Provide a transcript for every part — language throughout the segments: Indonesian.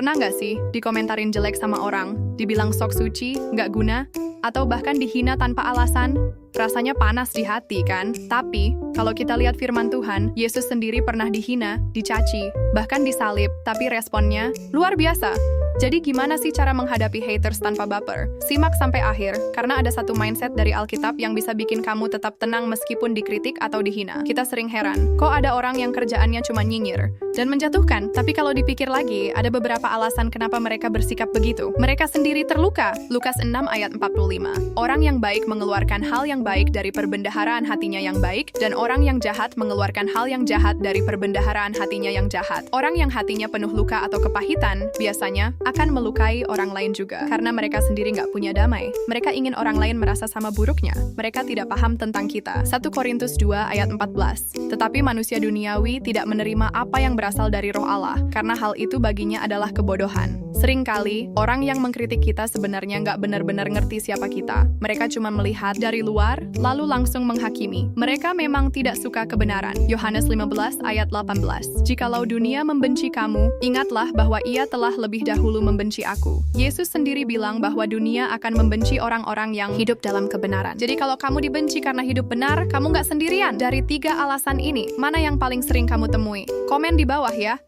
Pernah nggak sih dikomentarin jelek sama orang, dibilang sok suci, nggak guna, atau bahkan dihina tanpa alasan? Rasanya panas di hati kan? Tapi, kalau kita lihat firman Tuhan, Yesus sendiri pernah dihina, dicaci, bahkan disalib, tapi responnya luar biasa. Jadi gimana sih cara menghadapi haters tanpa baper? Simak sampai akhir, karena ada satu mindset dari Alkitab yang bisa bikin kamu tetap tenang meskipun dikritik atau dihina. Kita sering heran, kok ada orang yang kerjaannya cuma nyinyir dan menjatuhkan, tapi kalau dipikir lagi, ada beberapa alasan kenapa mereka bersikap begitu. Mereka sendiri terluka. Lukas 6 ayat 45. Orang yang baik mengeluarkan hal yang baik dari perbendaharaan hatinya yang baik, dan orang yang jahat mengeluarkan hal yang jahat dari perbendaharaan hatinya yang jahat. Orang yang hatinya penuh luka atau kepahitan, biasanya akan melukai orang lain juga, karena mereka sendiri nggak punya damai. Mereka ingin orang lain merasa sama buruknya. Mereka tidak paham tentang kita. 1 Korintus 2 ayat 14. Tetapi manusia duniawi tidak menerima apa yang berasal dari roh Allah, karena hal itu baginya adalah kebodohan. Seringkali, orang yang mengkritik kita sebenarnya nggak benar-benar ngerti siapa kita. Mereka cuma melihat dari luar, lalu langsung menghakimi. Mereka memang tidak suka kebenaran. Yohanes 15 ayat 18. Jikalau dunia membenci kamu, ingatlah bahwa ia telah lebih dahulu membenci aku. Yesus sendiri bilang bahwa dunia akan membenci orang-orang yang hidup dalam kebenaran. Jadi kalau kamu dibenci karena hidup benar, kamu nggak sendirian. Dari 3 alasan ini, mana yang paling sering kamu temui? Komen di bawah ya.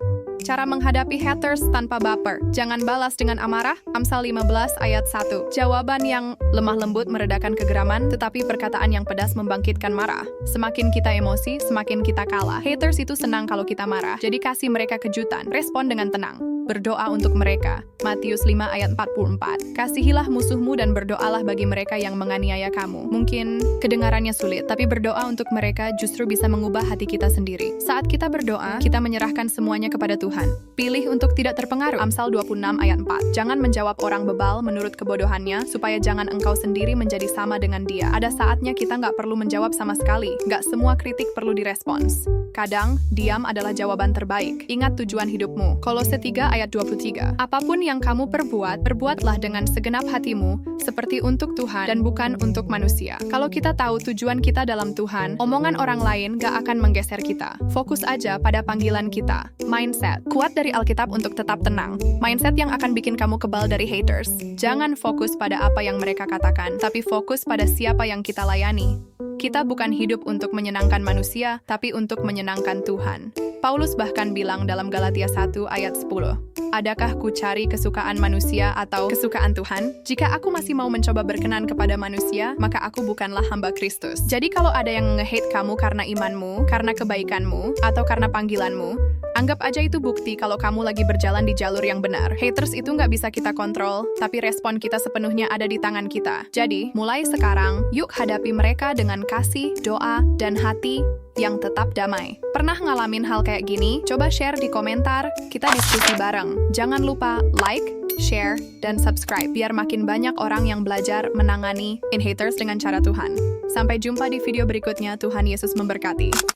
Cara menghadapi haters tanpa baper. Jangan balas dengan amarah. Amsal 15 ayat 1. Jawaban yang lemah lembut meredakan kegeraman, tetapi perkataan yang pedas membangkitkan marah. Semakin kita emosi, semakin kita kalah. Haters itu senang kalau kita marah. Jadi kasih mereka kejutan. Respon dengan tenang. Berdoa untuk mereka. Matius 5 ayat 44. Kasihilah musuhmu dan berdoalah bagi mereka yang menganiaya kamu. Mungkin kedengarannya sulit, tapi berdoa untuk mereka justru bisa mengubah hati kita sendiri. Saat kita berdoa, kita menyerahkan semuanya kepada Tuhan. Pilih untuk tidak terpengaruh. Amsal 26 ayat 4. Jangan menjawab orang bebal menurut kebodohannya, supaya jangan engkau sendiri menjadi sama dengan dia. Ada saatnya kita nggak perlu menjawab sama sekali. Nggak semua kritik perlu direspons. Kadang, diam adalah jawaban terbaik. Ingat tujuan hidupmu. Kolose 3 ayat 23. Apapun yang kamu perbuat, perbuatlah dengan segenap hatimu, seperti untuk Tuhan dan bukan untuk manusia. Kalau kita tahu tujuan kita dalam Tuhan, omongan orang lain gak akan menggeser kita. Fokus aja pada panggilan kita. Mindset. Kuat dari Alkitab untuk tetap tenang. Mindset yang akan bikin kamu kebal dari haters. Jangan fokus pada apa yang mereka katakan, tapi fokus pada siapa yang kita layani. Kita bukan hidup untuk menyenangkan manusia, tapi untuk menyenangkan Tuhan. Paulus bahkan bilang dalam Galatia 1 ayat 10, adakah ku cari kesukaan manusia atau kesukaan Tuhan? Jika aku masih mau mencoba berkenan kepada manusia, maka aku bukanlah hamba Kristus. Jadi kalau ada yang nge-hate kamu karena imanmu, karena kebaikanmu, atau karena panggilanmu, anggap aja itu bukti kalau kamu lagi berjalan di jalur yang benar. Haters itu nggak bisa kita kontrol, tapi respon kita sepenuhnya ada di tangan kita. Jadi, mulai sekarang, yuk hadapi mereka dengan kasih, doa, dan hati yang tetap damai. Pernah ngalamin hal kayak gini? Coba share di komentar, kita diskusi bareng. Jangan lupa like, share, dan subscribe biar makin banyak orang yang belajar menangani haters dengan cara Tuhan. Sampai jumpa di video berikutnya, Tuhan Yesus memberkati.